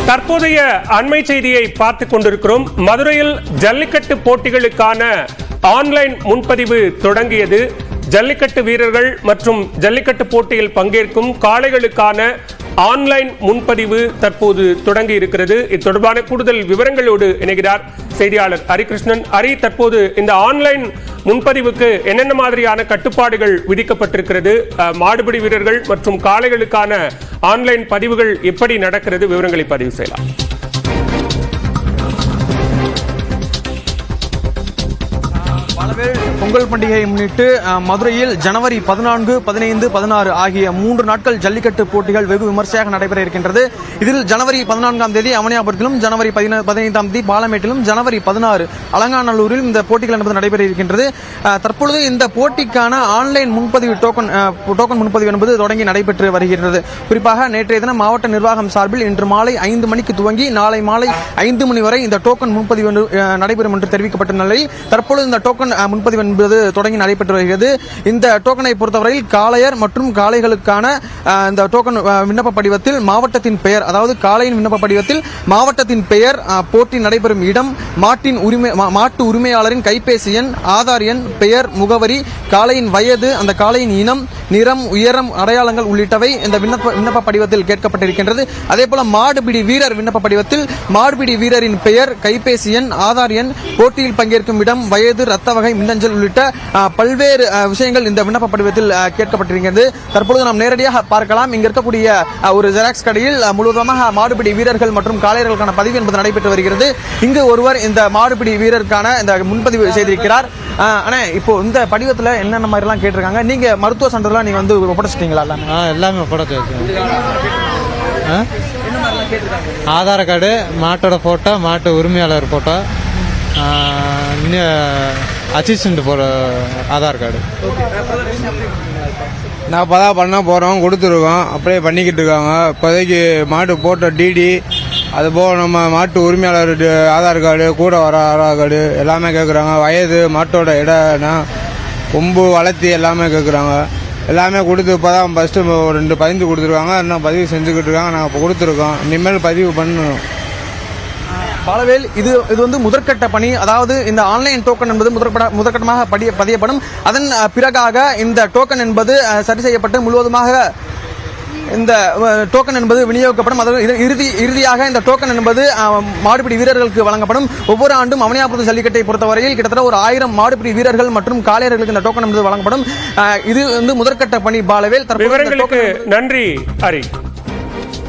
தற்போதைய அண்மை செய்தியை பார்த்துக் கொண்டிருக்கிறோம். மதுரையில் ஜல்லிக்கட்டு போட்டிகளுக்கான ஆன்லைன் முன்பதிவு தொடங்கியது. ஜல்லிக்கட்டு வீரர்கள் மற்றும் ஜல்லிக்கட்டு போட்டியில் பங்கேற்கும் காளைகளுக்கான ஆன்லைன் முன்பதிவு தற்போது தொடங்கி இருக்கிறது. இது தொடர்பான கூடுதல் விவரங்களோடு இணைகிறார் செய்தியாளர் ஹரிகிருஷ்ணன். ஹரி, தற்போது இந்த ஆன்லைன் முன்பதிவுக்கு என்னென்ன மாதிரியான கட்டுப்பாடுகள் விதிக்கப்பட்டிருக்கிறது? மாடுபிடி வீரர்கள் மற்றும் காளைகளுக்கான ஆன்லைன் பதிவுகள் எப்படி நடக்கிறது? விவரங்களை பதிவு செய்யலாம். பொங்கல் பண்டிகையை முன்னிட்டு மதுரையில் ஜனவரி 14, 15, 16 ஆகிய 3 நாட்கள் ஜல்லிக்கட்டு போட்டிகள் வெகு விமர்சையாக நடைபெற இருக்கின்றது. இதில் ஜனவரி 14ஆம் தேதி அவனியாபுரத்திலும், ஜனவரி 15ஆம் தேதி பாலமேட்டிலும், ஜனவரி 16 அலங்காநல்லூரில் இந்த போட்டிகள் என்பது நடைபெற இருக்கின்றது. தற்பொழுது இந்த போட்டிக்கான ஆன்லைன் முன்பதிவு டோக்கன் முன்பதிவு என்பது தொடங்கி நடைபெற்று வருகிறது. குறிப்பாக நேற்றைய தினம் மாவட்ட நிர்வாகம் சார்பில் இன்று மாலை 5 மணிக்கு துவங்கி நாளை மாலை 5 மணி வரை இந்த டோக்கன் முன்பதிவு நடைபெறும் என்று தெரிவிக்கப்பட்ட நிலையில் தற்பொழுது இந்த டோக்கன் முன்பதிவு என்பது தொடங்கி நடைபெற்று வருகிறது. இந்த டோக்கனை பொறுத்தவரையில் காளையர் மற்றும் காளைகளுக்கான இந்த டோக்கன் விண்ணப்ப படிவத்தில் மாவட்டத்தின் பெயர், அதாவது காளையின் விண்ணப்ப படிவத்தில் மாவட்டத்தின் பெயர், போட்டி நடைபெறும் இடம், மாட்டு உரிமையாளரின் கைபேசி எண், ஆதார் எண், பெயர், முகவரி, காளையின் வயது, அந்த காளையின் இனம், நிறம், உயரம், அடையாளங்கள் உள்ளிட்டவை இந்த விண்ணப்ப படிவத்தில் கேட்கப்பட்டிருக்கின்றது. அதேபோல மாடுபிடி வீரர் விண்ணப்ப படிவத்தில் மாடுபிடி வீரரின் பெயர், கைபேசி எண், ஆதார் எண், போட்டியில் பங்கேற்கும் இடம், வயது, ரத்த வகை, மின்னஞ்சல் உள்ளிட்ட பல்வேறு விஷயங்கள் இந்த விண்ணப்ப படிவத்தில் கேட்கப்பட்டிருக்கிறது. தற்பொழுது நாம் நேரடியாக பார்க்கலாம். இங்க இருக்கக்கூடிய ஒரு ஜெராக்ஸ் கடையில் முழுவதுமாக மாடுபிடி வீரர்கள் மற்றும் காளையர்களுக்கான பதிவு என்பது நடைபெற்று வருகிறது. இங்கு ஒருவர் இந்த மாடுபிடி வீரருக்கான இந்த முன்பதிவு செய்திருக்கிறார். ஆனா இப்போ இந்த படிவத்துல என்னென்ன மாதிரி எல்லாம் கேட்டிருக்காங்க? நீங்க மருத்துவ சான்றிதழ் நீங்க வந்து ஒப்படைச்சிட்டீங்களா? எல்லாமே ஒப்படைச்சு. ஆதார் கார்டு, மாட்டோட போட்டோ, மாட்டு உரிமையாளர் போட்டோ, அசிஸ்டன்ட் போற ஆதார் கார்டு. நான் இப்போதான் பண்ண போகிறோம், கொடுத்துருக்கோம், அப்படியே பண்ணிக்கிட்டு இருக்காங்க. இப்போதைக்கு மாட்டு போட்ட டிடி, அதுபோக நம்ம மாட்டு உரிமையாளர் ஆதார் கார்டு, கூட வர ஆதார் கார்டு எல்லாமே கேட்குறாங்க. வயது, மாட்டோட இடம்னா, கொம்பு, வளர்த்தி எல்லாமே கேட்குறாங்க. எல்லாமே கொடுத்து இப்போ தான் ஃபஸ்ட்டு 2 பதிவு கொடுத்துருக்காங்க. இன்னும் பதிவு செஞ்சுக்கிட்டு இருக்காங்க. நாங்கள் இப்போ கொடுத்துருக்கோம். இனிமேல் பதிவு பண்ணணும். பாலவேல், இது வந்து முதற்கட்ட பணி. அதாவது இந்த ஆன்லைன் டோக்கன் என்பது முதற்கட்டமாக பதியப்படும். அதன் பிறகாக இந்த டோக்கன் என்பது சரி செய்யப்பட்டு முழுவதுமாக இந்த டோக்கன் என்பது விநியோகிக்கப்படும். இறுதியாக இந்த டோக்கன் என்பது மாடுபிடி வீரர்களுக்கு வழங்கப்படும். ஒவ்வொரு ஆண்டும் அவனியாபுரத்து ஜல்லிக்கட்டை பொறுத்தவரையில் கிட்டத்தட்ட ஒரு 1000 மாடுபிடி வீரர்கள் மற்றும் காளையர்களுக்கு இந்த டோக்கன் என்பது வழங்கப்படும். இது வந்து முதற்கட்ட பணி. பாலவேல், விவரங்களுக்கு நன்றி ஹரி.